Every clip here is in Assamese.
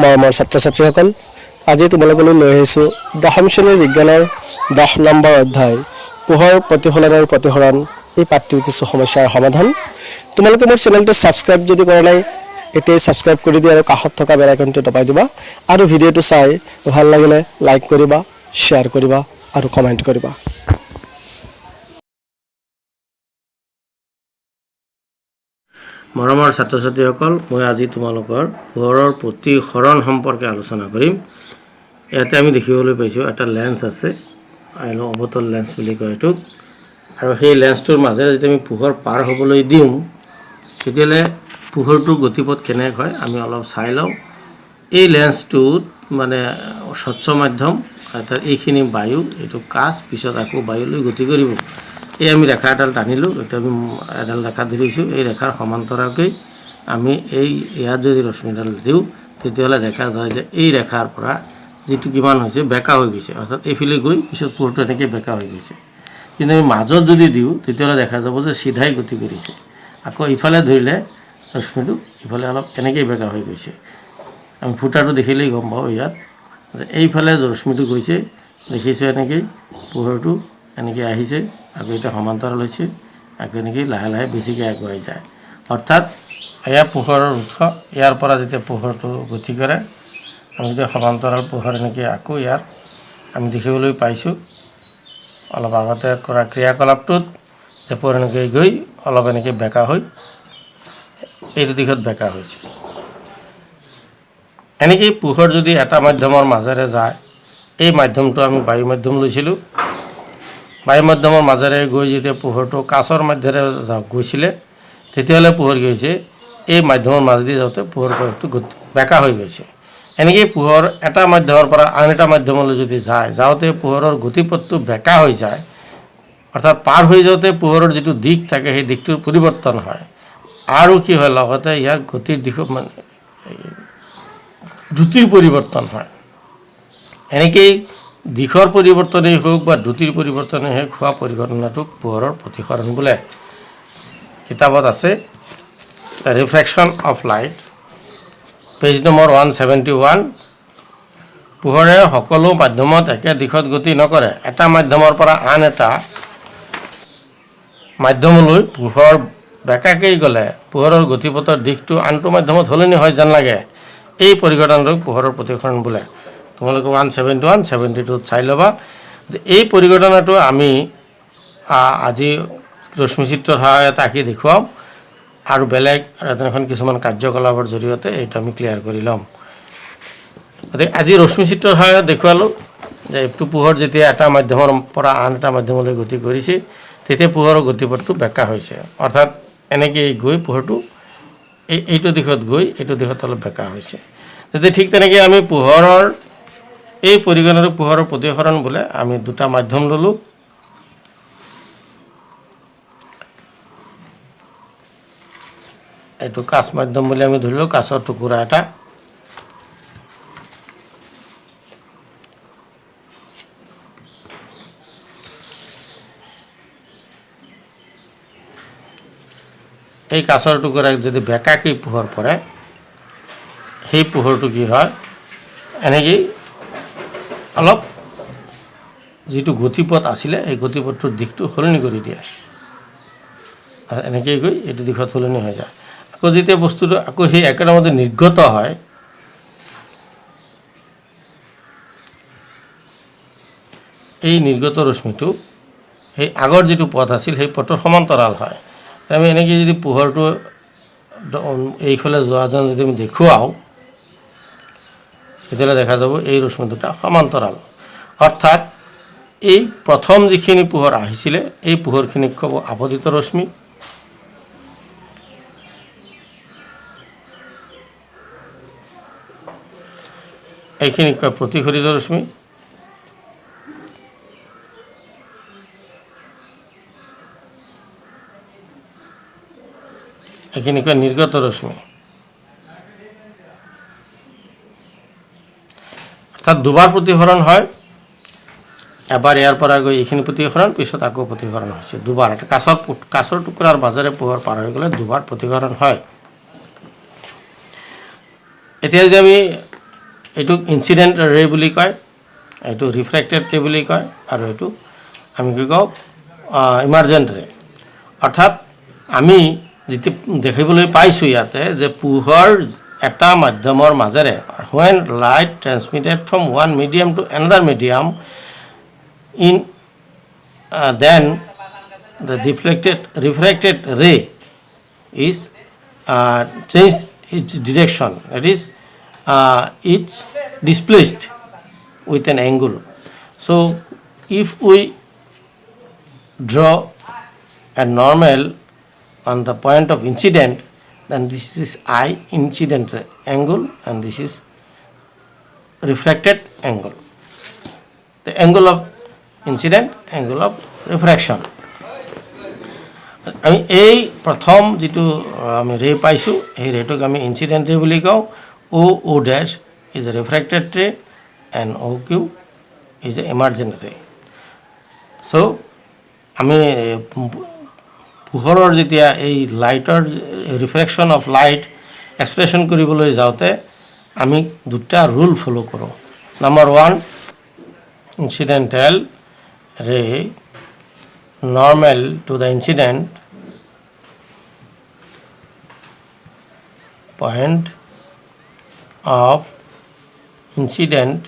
মৰমৰ ছাত্ৰ ছাত্ৰীসকল আজি তোমালোকলৈ লৈ আহিছোঁ দশম শ্ৰেণীৰ বিজ্ঞানৰ 10 নম্বৰ অধ্যায় পোহৰ প্ৰতিফলনৰ প্ৰতিসৰণ এই পাঠটিৰ কিছু সমস্যাৰ সমাধান। তোমালোকে মোৰ চেনেলটো সাবস্ক্ৰাইব যদি কৰা নাই এতিয়াই সাবস্ক্ৰাইব কৰি দিয়া আৰু কাষত থকা বেল আইকনটো দবাই দিবা আৰু ভিডিঅ'টো চাই ভাল লাগিলে লাইক কৰিবা, শ্বেয়াৰ কৰিবা আৰু কমেণ্ট কৰিবা। মৰমৰ ছাত্ৰ ছাত্ৰীসকল, মই আজি তোমালোকৰ পোহৰৰ প্ৰতিসৰণ সম্পৰ্কে আলোচনা কৰিম। ইয়াতে আমি দেখিবলৈ পাইছোঁ এটা লেন্স আছে, অৱতল লেন্স বুলি কয় এইটোক। আৰু সেই লেন্সটোৰ মাজেৰে যদি আমি পোহৰ পাৰ হ'বলৈ দিওঁ তেতিয়াহ'লে পোহৰটোৰ গতিপথ কেনেকৈ হয় আমি অলপ চাই লওঁ। এই লেন্সটোত মানে স্বচ্ছ মাধ্যম, অৰ্থাৎ এইখিনি বায়ু, এইটো কাঁচ, পিছত আকৌ বায়ুলৈ গতি কৰিব। এই আমি ৰেখা এডাল টানিলোঁ, এইটো আমি এডাল ৰেখা ধৰিছোঁ। এই ৰেখাৰ সমান্তৰালকৈ আমি ইয়াত যদি ৰশ্মিডাল দিওঁ তেতিয়াহ'লে দেখা যায় যে এই ৰেখাৰ পৰা যিটো কিমান হৈছে বেকা হৈ গৈছে, অৰ্থাৎ এইফালে গৈ পিছত পোহৰটো এনেকৈ বেকা হৈ গৈছে। কিন্তু আমি মাজত যদি দিওঁ তেতিয়াহ'লে দেখা যাব যে চিধাই গতি কৰিছে। আকৌ ইফালে ধৰিলে ৰশ্মিটো ইফালে অলপ এনেকৈ বেকা হৈ গৈছে। আমি ফুটাটো দেখিলেই গম পাওঁ ইয়াত যে এইফালে ৰশ্মিটো গৈছে, দেখিছোঁ এনেকৈ পোহৰটো এনেকৈ আহিছে, আকৌ এতিয়া সমান্তৰাল হৈছে, আকৌ এনেকৈ লাহে লাহে বেছিকৈ আগুৱাই যায়। অৰ্থাৎ এয়া পোহৰৰ উৎস, ইয়াৰ পৰা যেতিয়া পোহৰটো গতি কৰে আমি যেতিয়া সমান্তৰাল পোহৰ এনেকৈ আকৌ ইয়াত আমি দেখিবলৈ পাইছোঁ অলপ আগতে কৰা ক্ৰিয়াকলাপটোত যে পোহৰ এনেকৈ গৈ অলপ এনেকৈ বেকা হৈ এইটো দিশত বেকা হৈছে। এনেকৈ পোহৰ যদি এটা মাধ্যমৰ মাজেৰে যায়, এই মাধ্যমটো আমি বায়ু মাধ্যম লৈছিলোঁ। বায়ু মাধ্যমৰ মাজেৰে গৈ যেতিয়া পোহৰটো কাঁচৰ মাজেৰে গৈছিলে তেতিয়াহ'লে পোহৰ কি হৈছে এই মাধ্যমৰ মাজেদি যাওঁতে পোহৰটো বেকা হৈ গৈছে। এনেকৈ পোহৰ এটা মাধ্যমৰ পৰা আন এটা মাধ্যমলৈ যদি যাওঁতে পোহৰৰ গতিপথটো বেকা হৈ যায়, অৰ্থাৎ পাৰ হৈ যাওঁতে পোহৰৰ যিটো দিশ থাকে সেই দিশটোৰ পৰিৱৰ্তন হয়। আৰু কি হয় লগতে ইয়াৰ গতিৰ দিশত মানে দ্ৰুতিৰ পৰিৱৰ্তন হয়। এনেকেই দিশৰ পৰিৱৰ্তনেই হওক বা দ্ৰুতিৰ পৰিৱৰ্তনেই হওক হোৱা পৰিঘটনাটোক পোহৰৰ প্ৰতিসৰণ বোলে। কিতাপত আছে the reflection of light, page number 171। পোহৰে সকলো মাধ্যমত একে দিশত গতি নকৰে। এটা মাধ্যমৰ পৰা আন এটা মাধ্যমলৈ পোহৰ বেকাকৈ গ'লে পোহৰৰ গতিপথৰ দিশটো আনটো মাধ্যমত সলনি হয় যেন লাগে। এই পৰিঘটনাটোক পোহৰৰ প্ৰতিসৰণ বোলে। তোমালোকে 171, 72 চাই ল'বা যে এই পৰিঘটনাটো আমি আজি ৰশ্মিচিত্ৰৰ সহায়ত আঁকি দেখুৱাম আৰু বেলেগ এখন কিছুমান কাৰ্যকলাপৰ জৰিয়তে এইটো আমি ক্লিয়াৰ কৰি ল'ম। গতিকে আজি ৰশ্মিচিত্ৰৰ সহায়ত দেখুৱালোঁ যে এইটো পোহৰ যেতিয়া এটা মাধ্যমৰ পৰা আন এটা মাধ্যমলৈ গতি কৰিছে তেতিয়া পোহৰৰ গতিপথটো বেকা হৈছে, অৰ্থাৎ এনেকৈ গৈ পোহৰটো এইটো দিশত গৈ এইটো দিশত অলপ বেকা হৈছে। তেতিয়া ঠিক তেনেকৈ আমি পোহৰৰ এই পৰিঘটনাটো পোহৰৰ প্ৰতিসৰণ বোলে। আমি দুটা মাধ্যম ল'লোঁ, এইটো কাঁচ মাধ্যম বুলি আমি ধৰিলোঁ, কাঁচৰ টুকুৰা এটা। এই কাঁচৰ টুকুৰাত যদি বেকাকৈ পোহৰ পৰে সেই পোহৰটো কি হয় এনেকৈ অলপ যিটো গতিপথ আছিলে এই গতিপথটোৰ দিশটো সলনি কৰি দিয়ে। এনেকৈ গৈ এইটো দিশত সলনি হৈ যায়। আকৌ যেতিয়া বস্তুটো আকৌ সেই একেডালতে নিৰ্গত হয় এই নিৰ্গত ৰশ্মিটো সেই আগৰ যিটো পথ আছিল সেই পথৰ সমান্তৰাল হয়। আমি এনেকৈ যদি পোহৰটো এইফালে যোৱা যেন যদি আমি দেখুৱাওঁ তেতিয়াহ'লে দেখা যাব এই ৰশ্মি দুটা সমান্তৰাল। অৰ্থাৎ এই প্ৰথম যিখিনি পোহৰ আহিছিলে এই পোহৰখিনিক ক'ব আপতিত ৰশ্মি, এইখিনিক কয় প্ৰতিফলিত ৰশ্মি, এইখিনি কয় নিৰ্গত ৰশ্মি। অৰ্থাৎ দুবাৰ প্ৰতিসৰণ হয়, এবাৰ ইয়াৰ পৰা গৈ এইখিনি প্ৰতিসৰণ, পিছত আকৌ প্ৰতিসৰণ হৈছে দুবাৰ। এটা কাঁচৰ টুকুৰাৰ মাজেৰে পোহৰ পাৰ হৈ গ'লে দুবাৰ প্ৰতিসৰণ হয়। এতিয়া যদি আমি এইটোক ইনচিডেণ্ট ৰে বুলি কয়, এইটো ৰিফ্ৰেক্টেড ৰে বুলি কয়, আৰু এইটো আমি কি কওঁ ইমাৰ্জেণ্ট ৰে। অৰ্থাৎ আমি যিটো দেখিবলৈ পাইছোঁ ইয়াতে যে পোহৰ এটা মাধ্যমৰ মাজেৰে when light transmitted from one medium to another medium in then the refracted ray is changed its direction, that is it's displaced with an angle. So if we draw a normal on the point of incident, then this is I incident angle and this is refracted angle. The angle of incident, angle of refraction. আমি এই প্ৰথম যিটো আমি ৰে পাইছোঁ সেই ৰেটোক আমি ইনচিডেণ্ট ৰে বুলি কওঁ। O dash is a refracted ray and OQ is a emergent ray. So আমি পোহৰৰ যেতিয়া এই লাইটৰ ৰিফ্ৰেকশ্যন অফ লাইট এক্সপ্ৰেশ্যন কৰিবলৈ যাওঁতে আমি দুটা ৰুল ফ'ল' কৰোঁ। নাম্বাৰ 1, ইনচিডেণ্টেল ৰে normal to the incident point of incident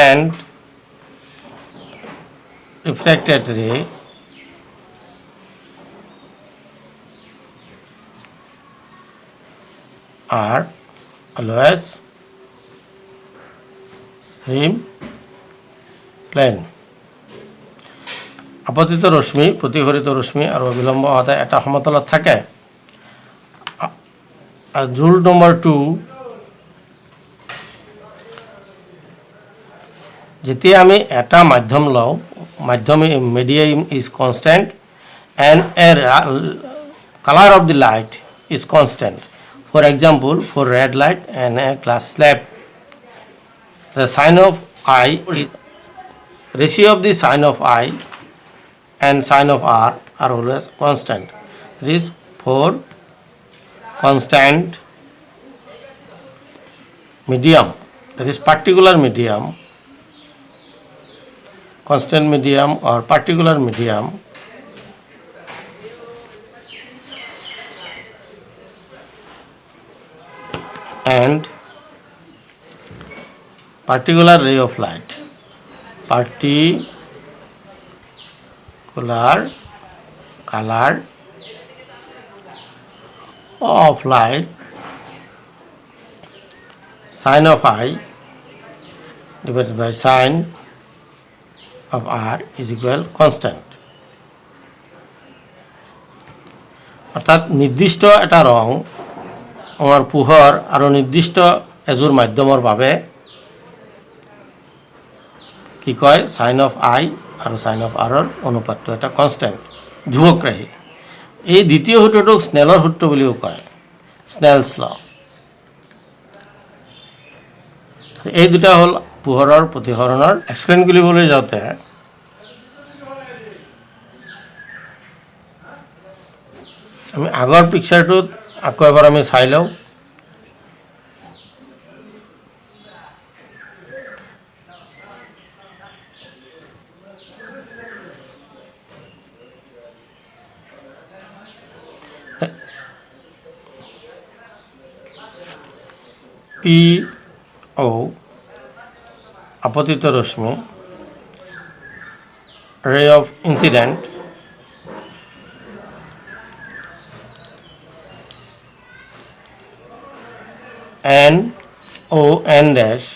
and refracted ray are always same plane. আপতিত ৰশ্মি, প্ৰতিফলিত ৰশ্মি আৰু অবিলম্ব সদায় এটা সমতলত থাকে। Rule number 2, যেতিয়া আমি এটা মাধ্যম লওঁ, মাধ্যম medium is constant and a color of the light is constant. For example, for red light and a glass slab, the sign of I, ratio of the sign of I and sign of R are always constant. It is for constant medium, that is particular medium, constant medium or particular medium, and particular ray of light, particular color of light, sin of I divided by sin of R is equal constant. অর্থাৎ নির্দিষ্ট এটা রং আমার পোহর আৰু নিৰ্দিষ্ট এজোৰ মাধ্যমৰ বাবে কি কয় sin of I আৰু sin of R ৰ অনুপাতটো এটা কনষ্টেণ্ট, ধ্ৰুৱগ্ৰাহী। এই দ্বিতীয় সূত্ৰটোক স্নেলৰ সূত্ৰ বুলিও কয়, স্নেলছ ল। এই দুটা হ'ল পোহৰৰ প্ৰতিসৰণৰ এক্সপ্লেইন কৰিবলৈ যাওঁতে আমি আগৰ পিকচাৰটোত আকৌ এবাৰ আমি চাই লওঁ। PO আপতিত ৰশ্মি, ray of incident, N dash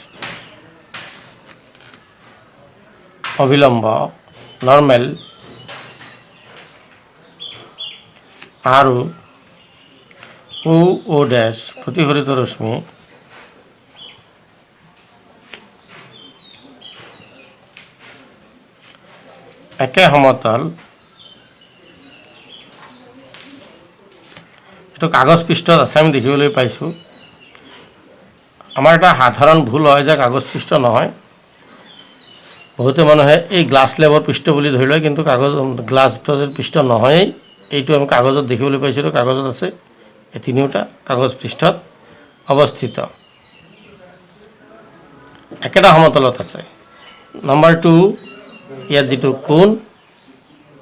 অবিলম্ব নৰ্মেল আৰু O dash প্ৰতিফলিত ৰশ্মি একে সমতল। এইটো কাগজ পৃষ্ঠত আছে আমি দেখিবলৈ পাইছোঁ। আমাৰ এটা সাধাৰণ ভুল হয় যে কাগজ পৃষ্ঠ নহয়, বহুতে মানুহে এই গ্লাছ লেবৰ পৃষ্ঠ বুলি ধৰি লয়, কিন্তু গ্লাছ পৃষ্ঠ নহয়েই। এইটো আমি কাগজত দেখিবলৈ পাইছিলোঁ, কাগজত আছে। এই তিনিওটা কাগজ পৃষ্ঠত অৱস্থিত। একেটা সমতলত আছে। নম্বৰ 2 ইয়াত যেটো কোণ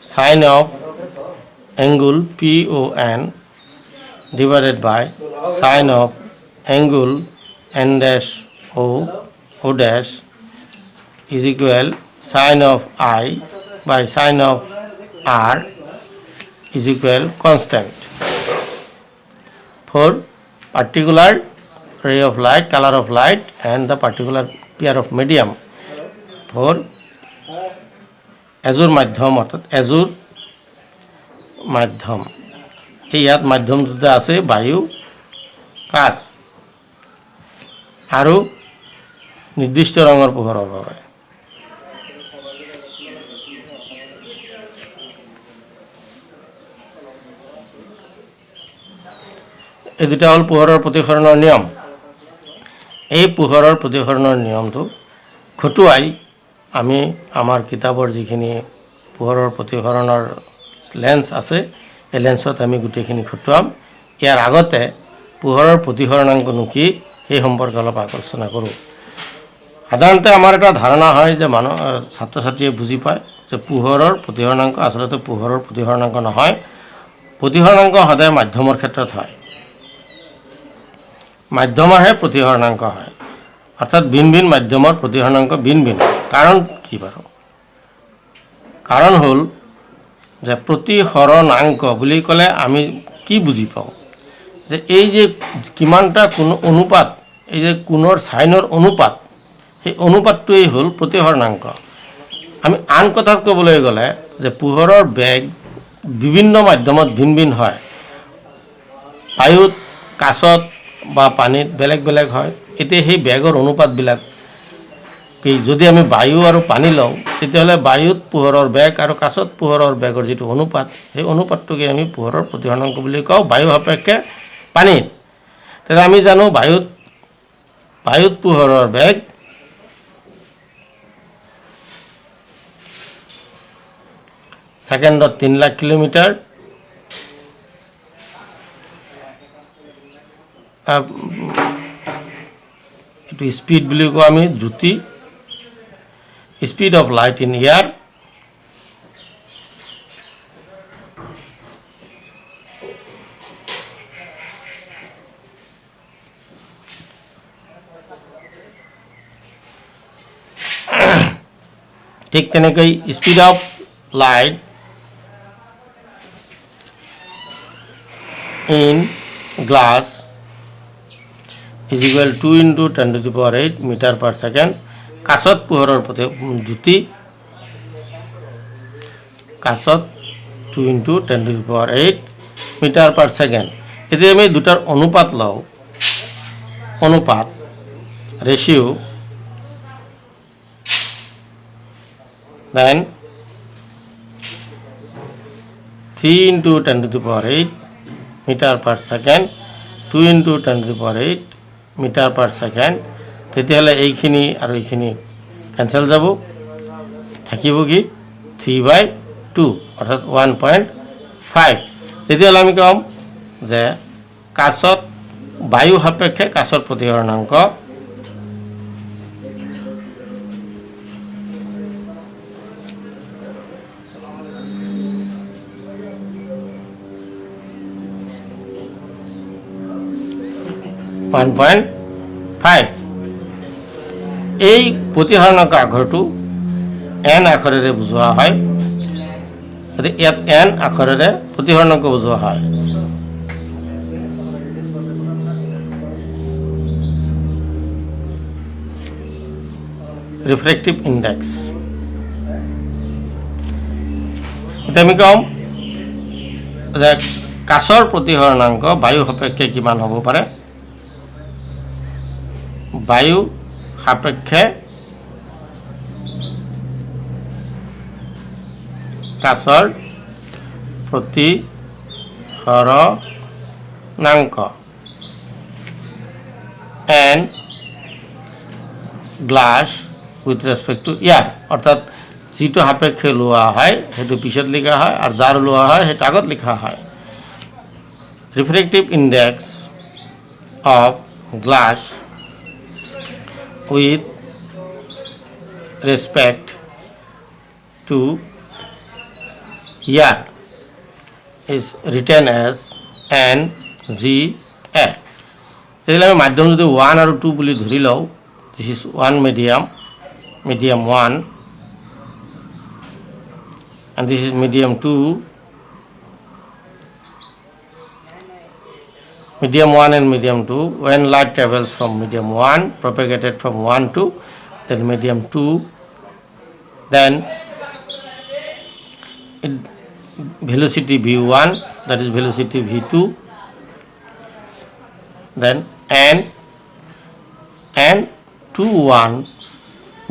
sin of angle PON divided by sin of angle N dash O dash is equal sin of I by sin of R is equal constant for particular ray of light, color of light and the particular pair of medium for azure মাধ্যম অর্থাৎ azure মাধ্যম। এই ইয়াত মাধ্যম দুটা আছে বায়ু কাচ আৰু নিৰ্দিষ্ট ৰঙৰ পোহৰৰ বাবে। এই দুটা হ'ল পোহৰৰ প্ৰতিসৰণৰ নিয়ম। এই পোহৰৰ প্ৰতিসৰণৰ নিয়মটো খটুৱাই আমি আমাৰ কিতাপৰ যিখিনি পোহৰৰ প্ৰতিসৰণৰ লেন্স আছে এই লেন্সত আমি গোটেইখিনি খটুৱাম। ইয়াৰ আগতে পোহৰৰ প্ৰতিসৰণাংকনো কি এই সম্পৰ্কে অলপ আলোচনা কৰোঁ। সাধাৰণতে আমাৰ এটা ধাৰণা হয় যে ছাত্ৰ ছাত্ৰীয়ে বুজি পায় যে পোহৰৰ প্ৰতিসৰণাংক আচলতে পোহৰৰ প্ৰতিসৰণাংক নহয়, প্ৰতিসৰণাংক সদায় মাধ্যমৰ ক্ষেত্ৰত হয়, মাধ্যমৰহে প্ৰতিসৰণাংক হয়, অৰ্থাৎ ভিন ভিন মাধ্যমৰ প্ৰতিসৰণাংক ভিন ভিন। কাৰণ কি বাৰু? কাৰণ হ'ল যে প্ৰতিসৰণাংক বুলি ক'লে আমি কি বুজি পাওঁ যে এই যে কিমানটা কোন অনুপাত, এই যে কোণৰ চাইনৰ অনুপাত, সেই অনুপাতটোৱেই হ'ল প্ৰতিসৰণাংক। আমি আন কথাত ক'বলৈ গ'লে যে পোহৰৰ বেগ বিভিন্ন মাধ্যমত ভিন ভিন হয়, বায়ুত কাছত বা পানীত বেলেগ বেলেগ হয়। এতিয়া সেই বেগৰ অনুপাতবিলাক কি যদি আমি বায়ু আৰু পানী লওঁ তেতিয়াহ'লে বায়ুত পোহৰৰ বেগ আৰু কাছত পোহৰৰ বেগৰ যিটো অনুপাত সেই অনুপাতটোকে আমি পোহৰৰ প্ৰতিসৰণাংক বুলি কওঁ বায়ু সাপেক্ষে পানীত। তেতিয়া আমি জানো বায়ুত পোহৰৰ বেগ ছেকেণ্ডত 3 লাখ কিলোমিটাৰ, এইটো স্পীড বুলি কওঁ আমি দ্ৰুতি, speed of light in air, ঠিক তেনেকৈ speed of light in glass is equal 2 into 10 to the power 8 meter per second. কাছত পোহৰৰ দ্ৰুতি কাছত 2 into 10 to the power 8 metre per second. এতিয়া আমি দুটাৰ অনুপাত লওঁ, অনুপাত ratio' then 3 into 10 to the power 8 metre per second, 2 into 10 to the power 8 metre per second. তেতিয়াহ'লে এইখিনি আৰু এইখিনি কেঞ্চেল যাব, থাকিব কি 3/2 অৰ্থাৎ 1.5। তেতিয়াহ'লে আমি ক'ম যে কাছত বায়ু সাপেক্ষে কাছৰ প্ৰতিসৰণাংক এই প্ৰতিসৰণাংক আখৰটো n আখৰেৰে বুজোৱা হয়। ইয়াত n আখৰেৰে প্ৰতিসৰণাংক বুজোৱা হয়। Refractive index. এতিয়া আমি ক'ম যে কাছৰ প্ৰতিসৰণাংক বায়ু সাপেক্ষে কিমান হ'ব পাৰে। বায়ু সাপেক্ষে কাছৰ প্ৰতিসৰণাংক and glass with respect to air, অৰ্থাৎ যিটো সাপেক্ষে লোৱা হয় সেইটো পিছত লিখা হয় আৰু যাৰ লোৱা হয় সেইটো আগত লিখা হয়। Refractive index of glass with respect to year is written as NGA. তেতিয়াহ'লে আমি মাধ্যম যদি 1 আৰু 2 বুলি ধৰি লওঁ, this is one medium 1 and this is medium 2. Medium 1 and medium 2, when light travels from medium 1 propagated from 1 to then medium 2, then velocity v1, that is velocity v2, then n2 1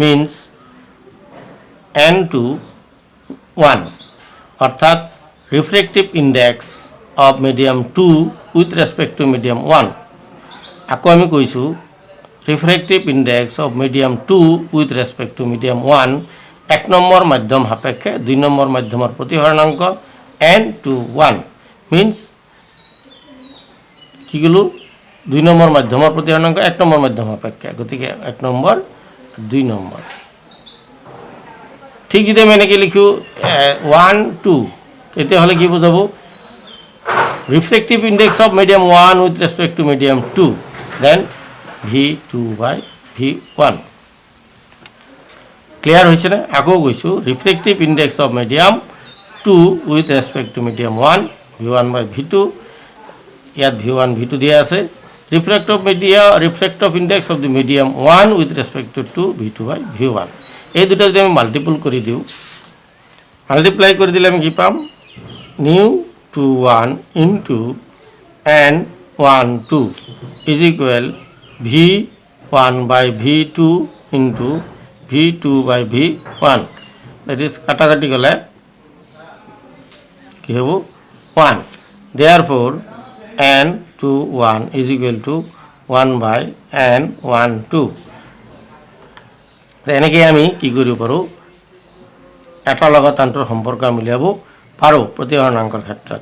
means n2 1 অর্থাৎ refractive index of medium 2 with respect to medium 1. আকৌ আমি কৈছোঁ refractive index of medium 2 with respect to medium 1 1 number মাধ্যম সাপেক্ষে 2 নম্বৰ মাধ্যমৰ প্ৰতিহৰণাংক n21 means কি গলো 2 নম্বৰ মাধ্যমৰ প্ৰতিহৰণাংক 1 নম্বৰ মাধ্যম সাপেক্ষে গতিকে 1 নম্বৰ 2 নম্বৰ ঠিক যদি আমি এনেকৈ লিখো 1 2 তেতিয়াহ'লে কি বুজাব refractive index of medium 1 with respect to medium 2, then v2 by v1. Clear hoise na? Ako goisu refractive index of medium 2 with respect to medium 1 v1 by v2. Yat v1 v2 dia ase. Refractive index of the medium 1 with respect to 2 v2 by v1. এই দুটা যদি আমি মাল্টিপল কৰি দিও, মাল্টিপ্লাই কৰি দিলে আমি কি পাম new 2 1 into n 1 2 is equal v1 by v2 into v2 by v1, that is কাটাকাটি গলে কি হব 1. Therefore n 2 1 is equal to 1 by n 1 2. এনেকৈ আমি কি কৰিব পাৰো এটা লগত আনটোৰ সম্পৰ্ক মিলাব পাৰো প্ৰতিহৰণাংকৰ ক্ষেত্ৰত।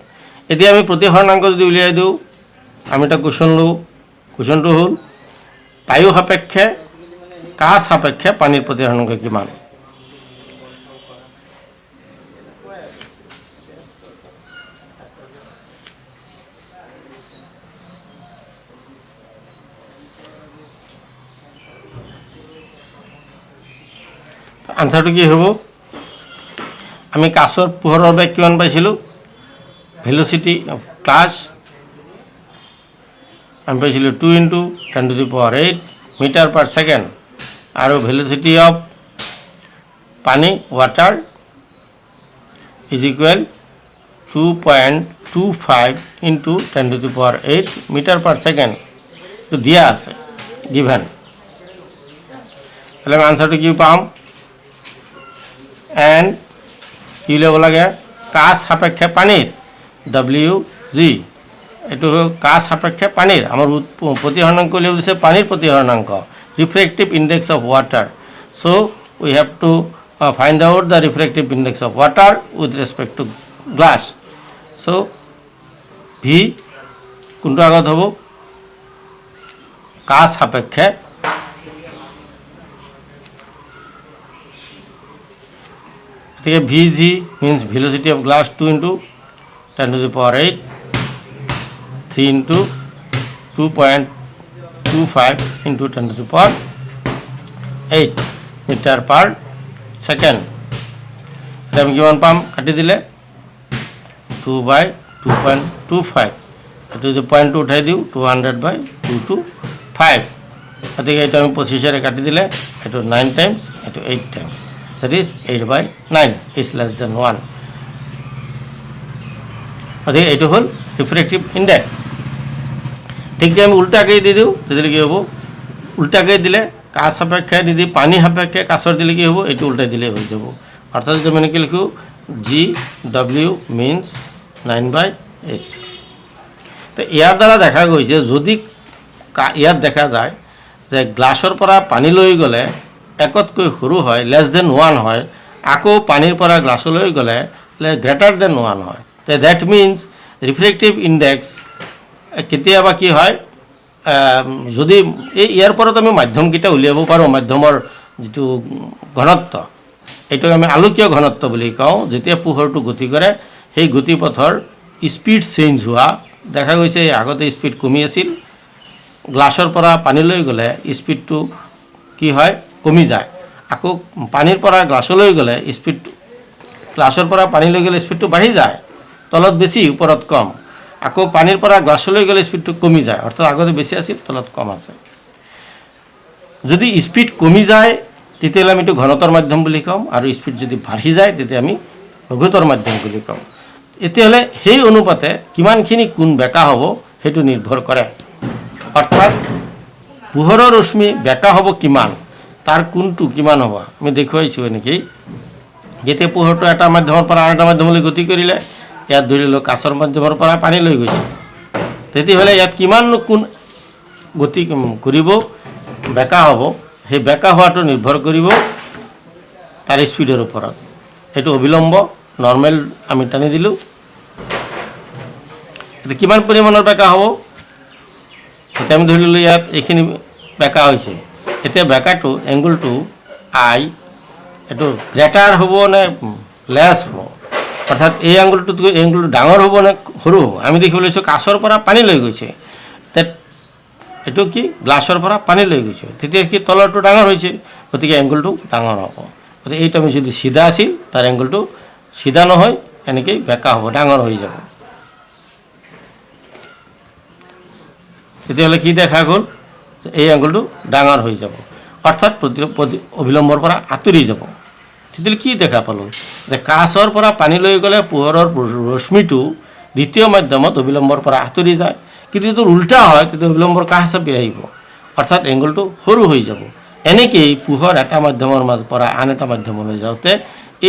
এতিয়া আমি প্ৰতিহৰণাংক যদি উলিয়াই দিও, আমি এটা কোৱেশ্চন লওঁ, কোৱেশ্চনটো হ'ল বায়ু সাপেক্ষে কাচ সাপেক্ষে পানীৰ প্ৰতিহৰণাংক কিমান? আনসাৰটো কি হ'ব? আমি কাচৰ পোহৰৰ বেগ কিমান পাইছিলোঁ? velocity of class আমি পাইছিলোঁ 2 into 10 to the power 8 meter per second আৰু velocity of পানী water is equal 2.25 into 10 to the power 8 meter per second তো দিয়া আছে given। তাহলে আমি আনসারটো কি পাম? and কি ল'ব লাগে কাচ সাপেক্ষে পানীৰ WG, এইটো কাচ সাপেক্ষে পানীৰ আমাৰ প্ৰতিহৰণাংক উলিয়াব দিছে পানীৰ প্ৰতিহৰণাংক refractive index of water. So we have to find out the refractive index of water with respect to glass. So V কোনটো আগত হ'ব? কাচ সাপেক্ষে ঠিক আছে VG means velocity of glass 2 into 10 to the power 8 3 into 2.25 into 10 to the power 8 meter per second। এটা আমি কিমান পাম কাটি দিলে 2 by 2.25 এটো যে পয়েন্ট উঠাই দিও 200 by 2 to 5 গতিকে এটা আমি 25 এ কাটি দিলে এটো 9 times এটো 8 times, that is 8 by 9 is less than 1। অধিক এইটো হল রিফ্র্যাক্টিভ ইন্ডেক্স। ঠিক যে আমি উল্টাকে দি দিও তাহলে কি হবে? উল্টাকে দিলে কাচ সাপেক্ষে যদি পানী সাপেক্ষে কাচৰ দিলে কি হ'ব? এইটো উল্টাই দিলে হৈ যাব। অর্থাৎ যদি মানে কি লিখো GW means 9 by 8। তো ইয়াৰ দ্বাৰা দেখা গৈছে যদি ইয়াত দেখা যায় যে গ্লাছৰ পৰা পানী লৈ গলে একতকৈ সৰু হয় less than 1 হয়, আকৌ পানীৰ পৰা গ্লাছলৈ গলে greater than 1 হয়। তো that means refractive index কেতিয়াবা কি হয় যদি এই ইয়াৰ পৰত আমি মাধ্যম কিটা উলিয়াব পাৰো, মাধ্যমৰ যিটো ঘনত্ব এইটোক আমি আলোকীয় ঘনত্ব বুলি কওঁ যেতিয়া পোহৰটো গতি কৰে সেই গতিপথৰ স্পীড চেঞ্জ হোৱা দেখা গৈছে আগতে স্পীড কমি আছিল গ্লাছৰ পৰা পানীলৈ গ'লে স্পীডটো কি হয় কমি যায় আকৌ পানীৰ পৰা গ্লাছলৈ গ'লে স্পীডটো গ্লাছৰ পৰা পানীলৈ গ'লে স্পীডটো বাঢ়ি যায় তলত বেছি ওপৰত কম আকৌ পানীৰ পৰা গ্লাছলৈ গ'লে স্পীডটো কমি যায় অৰ্থাৎ আগতে বেছি আছিল তলত কম আছে যদি স্পীড কমি যায় তেতিয়াহ'লে আমি এইটো ঘনত্বৰ মাধ্যম বুলি ক'ম আৰু স্পীড যদি বাঢ়ি যায় তেতিয়া আমি লঘুত্বৰ মাধ্যম বুলি ক'ম এতিয়াহ'লে সেই অনুপাতে কিমানখিনি কোণ বেঁকা হ'ব সেইটো নিৰ্ভৰ কৰে অৰ্থাৎ পোহৰৰ ৰশ্মি বেঁকা হ'ব কিমান তাৰ কোণটো কিমান হ'ব আমি দেখুৱাইছোঁ এনেকৈ যেতিয়া পোহৰটো এটা মাধ্যমৰ পৰা আন এটা মাধ্যমলৈ গতি কৰিলে ইয়াত ধৰি লওক কাঁচৰ মাধ্যমৰ পৰা পানীলৈ গৈছে তেতিয়াহ'লে ইয়াত কিমাননো কোণ গতি কৰিব বেঁকা হ'ব সেই বেঁকা হোৱাটো নিৰ্ভৰ কৰিব তাৰ স্পীডৰ ওপৰত সেইটো অবিলম্ব নৰ্মেল আমি টানি দিলোঁ এতিয়া কিমান পৰিমাণৰ বেঁকা হ'ব এতিয়া আমি ধৰি ল'লোঁ ইয়াত এইখিনি বেঁকা হৈছে এতিয়া বেঁকাটো এংগুলটো আই এইটো গ্ৰেটাৰ হ'ব নে লেছ হ'ব অৰ্থাৎ এই আঙুলটোতকৈ এই আঙুলটো ডাঙৰ হ'ব নে সৰু হ'ব আমি দেখিবলৈ লৈছোঁ কাঁচৰ পৰা পানী লৈ গৈছে এইটো কি গ্লাছৰ পৰা পানী লৈ গৈছে তেতিয়া কি তলৰটো ডাঙৰ হৈছে গতিকে এংগুলটো ডাঙৰ হ'ব গতিকে এইটো আমি যদি চিধা আছিল তাৰ এংগুলটো চিধা নহয় এনেকৈ বেঁকা হ'ব ডাঙৰ হৈ যাব তেতিয়াহ'লে কি দেখা গ'ল এই এংগুলটো ডাঙৰ হৈ যাব অৰ্থাৎ অবিলম্বৰ পৰা আঁতৰি যাব তেতিয়াহ'লে কি দেখা পালোঁ যে কাঁচৰ পৰা পানীলৈ গ'লে পোহৰৰ ৰশ্মিটো দ্বিতীয় মাধ্যমত অবিলম্বৰ পৰা আঁতৰি যায় কিন্তু যদি উল্টা হয় তেতিয়া অবিলম্বৰ কাষ চাপি আহিব অৰ্থাৎ এংগুলটো সৰু হৈ যাব এনেকৈয়ে পোহৰ এটা মাধ্যমৰ মাজৰ পৰা আন এটা মাধ্যমলৈ যাওঁতে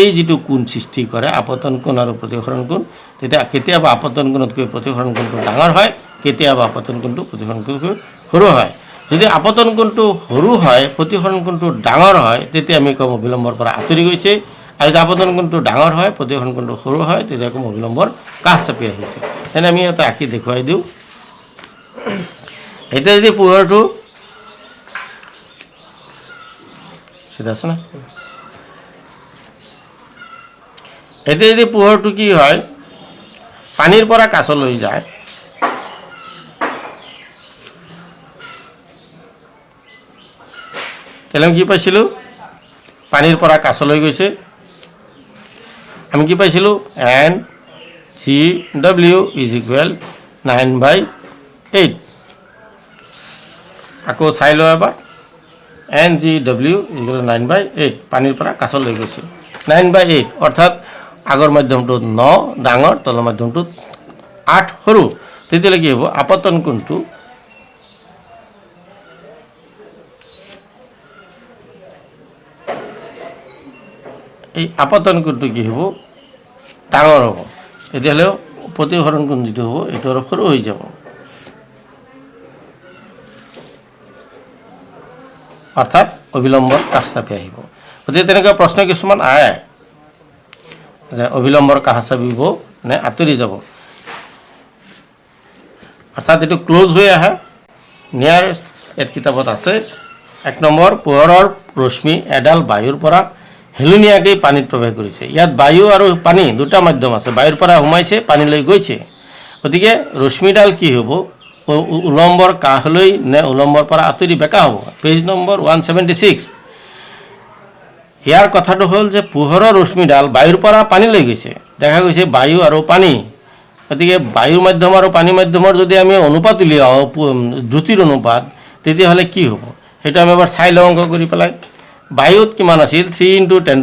এই যিটো কোণ সৃষ্টি কৰে আপতন কোণ আৰু প্ৰতিসৰণ কোণ তেতিয়া কেতিয়াবা আপতন কোণতকৈ প্ৰতিসৰণ কোণটো ডাঙৰ হয় কেতিয়াবা আপতন কোণটো প্ৰতিসৰণ কোণতকৈ সৰু হয় যদি আপতন কোণটো সৰু হয় প্ৰতিসৰণ কোণটো ডাঙৰ হয় তেতিয়া আমি ক'ম অবিলম্বৰ পৰা আঁতৰি গৈছে আৰু যদি আপতন কোণটো ডাঙৰ হয় প্ৰতিসৰণ কোণটো সৰু হয় তেতিয়া ক'ম অবিলম্বৰ কাষ চাপি আহিছে তেনে আমি এটা আঁকি দেখুৱাই দিওঁ এতিয়া যদি পোহৰটো চিধা আছে না এতিয়া যদি পোহৰটো কি হয় পানীৰ পৰা কাঁচলৈ যায় তেনে আমি কি পাইছিলোঁ পানীৰ পৰা কাঁচলৈ গৈছে আমি কি পাইছিলোঁ N G W is equal 9/8 আকৌ চাই লওঁ এবাৰ N G W is equal 9/8 পানীৰ পৰা কাঁচলৈ গৈছে 9/8 অৰ্থাৎ আগৰ মাধ্যমটোত 9 ডাঙৰ তলৰ মাধ্যমটোত 8 সৰু তেতিয়াহ'লে কি হ'ব আপতন কোণটো এই আপতন কোণটো কি হ'ব ডাঙৰ হ'ব তেতিয়াহ'লে প্ৰতিসৰণ কোণ যিটো হ'ব এইটো অলপ সৰু হৈ যাব অৰ্থাৎ অবিলম্বৰ কাষ চাপি আহিব গতিকে তেনেকুৱা প্ৰশ্ন কিছুমান আহে যে অবিলম্বৰ কাষ চাপিব নে আঁতৰি যাব অৰ্থাৎ এইটো ক্ল'জ হৈ আহে নিয়াৰেষ্ট ইয়াত কিতাপত আছে 1 নম্বৰ পোহৰৰ ৰশ্মি এডাল বায়ুৰ পৰা হেলনীয়াকৈ পানীত প্ৰৱেশ কৰিছে ইয়াত বায়ু আৰু পানী দুটা মাধ্যম আছে বায়ুৰ পৰা সোমাইছে পানীলৈ গৈছে গতিকে ৰশ্মিডাল কি হ'ব উলম্বৰ কাষলৈ নে উলম্বৰ পৰা আঁতৰি বেঁকা হ'ব পেজ নম্বৰ 176 ইয়াৰ কথাটো হ'ল যে পোহৰৰ ৰশ্মিডাল বায়ুৰ পৰা পানীলৈ গৈছে দেখা গৈছে বায়ু আৰু পানী গতিকে বায়ুৰ মাধ্যম আৰু পানী মাধ্যমৰ যদি আমি অনুপাত উলিয়াওঁ দ্ৰুতিৰ অনুপাত তেতিয়াহ'লে কি হ'ব সেইটো আমি এবাৰ চাই লওঁ অংক কৰি পেলাই বায়ুত কিমান আছিল 3 × 10⁸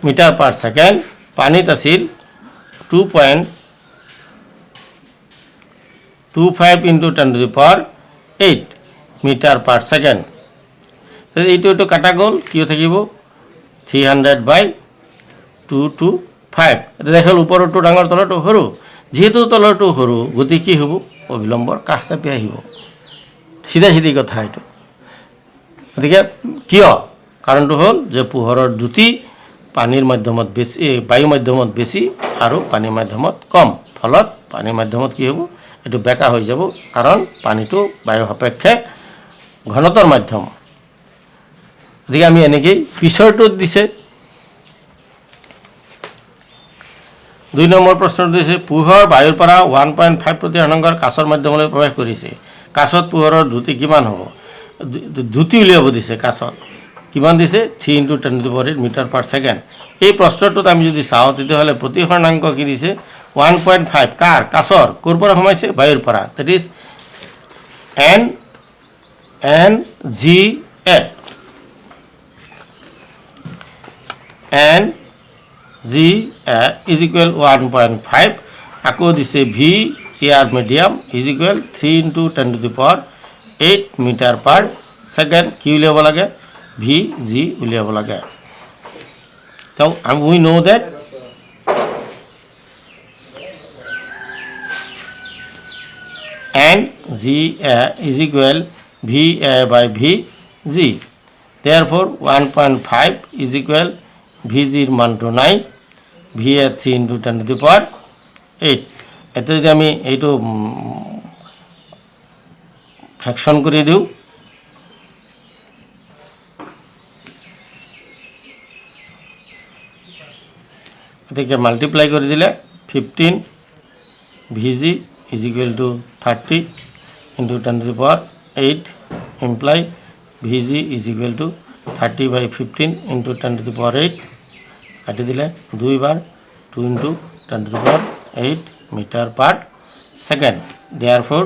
মিটাৰ পাৰ ছেকেণ্ড পানীত আছিল 2.25 × 10⁸ মিটাৰ পাৰ ছেকেণ্ড এইটো কাটা গ'ল কি থাকিব 300/225 এটা দেখাল ওপৰৰটো ডাঙৰ তলৰটো সৰু যেহেতু তলৰটো সৰু গতি কি হ'ব অবিলম্বৰ কাষ চাপি আহিব চিধা চিধি কথা এইটো গতিকে কিয় কাৰণটো হ'ল যে পোহৰৰ দ্ৰুতি পানীৰ মাধ্যমত বেছি বায়ু মাধ্যমত বেছি আৰু পানী মাধ্যমত কম ফলত পানী মাধ্যমত কি হ'ব এইটো বেঁকা হৈ যাব কাৰণ পানীটো বায়ু সাপেক্ষে ঘনত্বৰ মাধ্যম গতিকে আমি এনেকেই পিছৰটোত দিছে 2 নম্বৰ প্ৰশ্নটো দিছে পোহৰ বায়ুৰ পৰা 1.5 প্ৰতি হৰ্ণাংকৰ কাচৰ মাধ্যমলৈ প্ৰৱেশ কৰিছে কাচত পোহৰৰ দ্ৰুতি কিমান হ'ব দ্ৰুতি উলিয়াব দিছে কাচত কিমান দিছে 3 × 10⁻⁸ মিটাৰ পাৰ ছেকেণ্ড এই প্ৰশ্নটোত আমি যদি চাওঁ তেতিয়াহ'লে প্ৰতি হৰ্ণাংক কি দিছে 1.5 কাৰ কাচৰ ক'ৰ পৰা সোমাইছে বায়ুৰ পৰা that is NGA is equal 1.5 আকৌ দিছে V ইয়াৰ medium is equal 3 × 10⁸ metre per second কি উলিয়াব লাগে VG উলিয়াব লাগে so we know that NGA is equal VA by VG therefore 1.5 is equal VG ৰ মানটো 9 VA 3 × 10⁸ এটা যদি আমি এইটো ফ্ৰেকশন কৰি দিওঁ এটাকে মাল্টিপ্লাই কৰি দিলে 15 VG is equal to 30 into 10⁸ imply VG is equal to 30 by 15 into 10⁸ কাটি দিলে 2 বাৰ 2 into 10⁸ meter per second therefore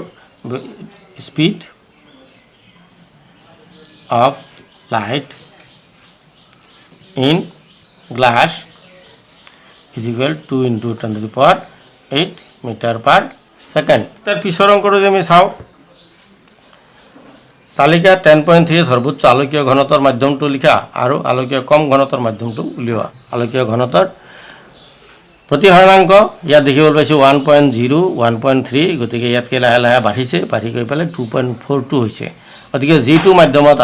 speed of light in glass is equal to 2 into 10⁸ meter per second তার পিছৰ অংকটো যে আমি চাওঁ তালিকা 10.3 সৰ্বোচ্চ আলোকীয় ঘনত্বৰ মাধ্যমটো লিখা আৰু আলোকীয় কম ঘনত্বৰ মাধ্যমটো উলিওৱা আলোকীয় ঘনত্বৰ প্ৰতি হৰ্ণাংক ইয়াত দেখিবলৈ পাইছো 1.0 1.3 গতিকে ইয়াতকে লাহে লাহে বাঢ়িছে বাঢ়ি গৈ পেলাই 2.42 হৈছে গতিকে যেটো মাধ্যমত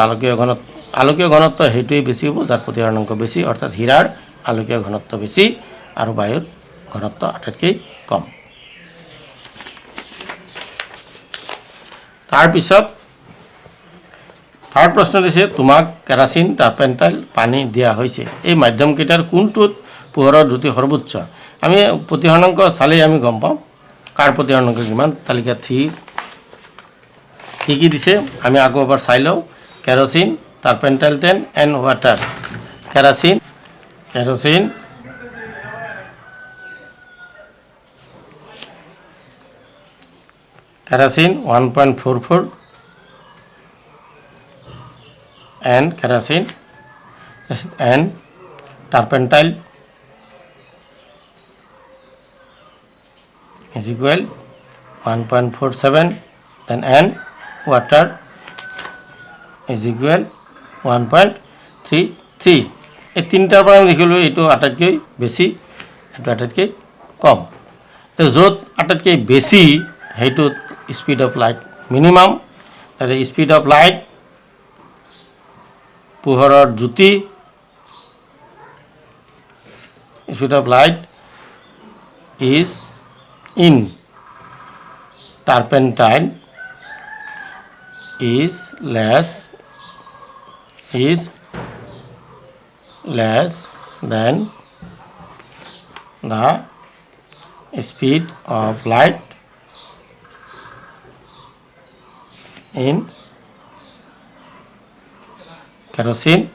আলোকীয় ঘনত্ব হেতুই বেছি হ'ব যাৰ প্ৰতি হৰ্ণাংক বেছি অৰ্থাৎ হীৰাৰ আলোকীয় ঘনত্ব বেছি আৰু বায়ুৰ ঘনত্ব আটাইতকৈ কম তাৰ পিছত থাৰ্ড প্ৰশ্ন দিছে তোমাক কেৰাচিন টাৰ্পেণ্টাইল পানী দিয়া হৈছে এই মাধ্যম কেইটাৰ কোনটোত পোহৰৰ দ্ৰুতি সৰ্বোচ্চ আমি প্ৰতি হৰ্ণাংক চালে আমি গম পাম কাৰ প্ৰতি হৰ্ণাংক কিমান তালিকা 3 কি দিছে আমি আকৌ এবাৰ চাই লওঁ কেৰাচিন টাৰ্পেণ্টাইল 10 and water kerosene 1.44 and kerosene and turpentine is equal 1.47 then and water is equal 1.33 এই তিনটাৰ পৰা আমি দেখিলো এইটো আটাইতকৈ বেছি এইটো আটাইতকৈ কম য'ত আটাইতকৈ বেছি হেইটো স্পীড অফ লাইট মিনিমাম তাৰে স্পীড অফ লাইট পোহৰৰ দ্ৰুতি speed of light is in turpentine is less than the speed of light in kerosene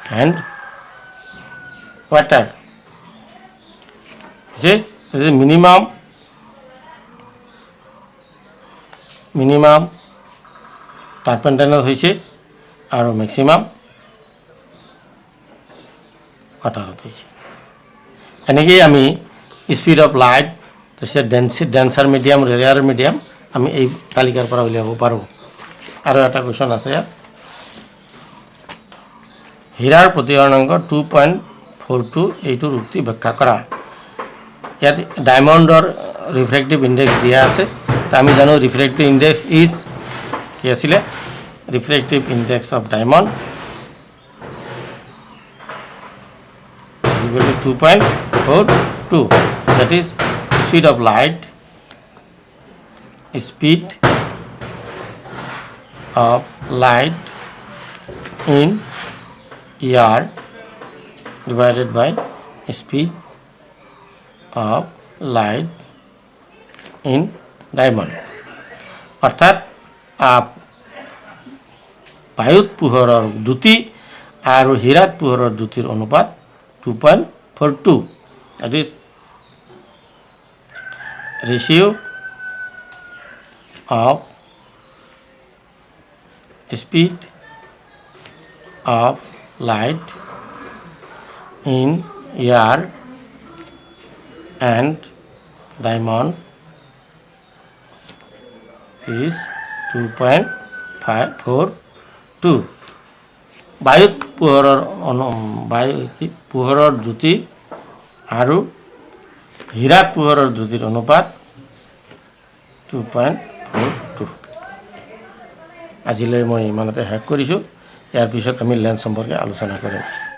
and water. This is minimum turpentine হইছে আৰু maximum water হইছে এনেকৈ আমি স্পিড অফ লাইট তাৰপিছত ডেন্সাৰ মিডিয়াম ৰেয়াৰ মিডিয়াম আমি এই তালিকাৰ পৰা উলিয়াব পাৰোঁ আৰু এটা কোৱেশ্চন আছে ইয়াত হীৰাৰ প্ৰতি হৰ্ণাংক 2.42 এইটোৰ উক্তি ব্যাখ্যা কৰা ইয়াত ডায়মণ্ডৰ ৰিফ্ৰেক্টিভ ইনডেক্স দিয়া আছে তা আমি জানো ৰিফ্ৰেক্টিভ ইনডেক্স ইজ কি আছিল refractive index of diamond equal to 2.42 that is speed of light of light in air divided by speed of light in diamond. অর্থাৎ বায়ুত পোহৰৰ দ্ৰুতি আৰু হীৰাত পোহৰৰ দ্ৰুতিৰ অনুপাত 2.42. That is ratio of speed of light in air and diamond is 2.42. বায়ুত পোহৰৰ দ্ৰুতি আৰু হীৰাত পোহৰৰ দ্ৰুতিৰ অনুপাত 2.42. আজিলৈ মই ইমানতে শেষ কৰিছোঁ। ইয়াৰ পিছত আমি লেন্স সম্পৰ্কে আলোচনা কৰিম।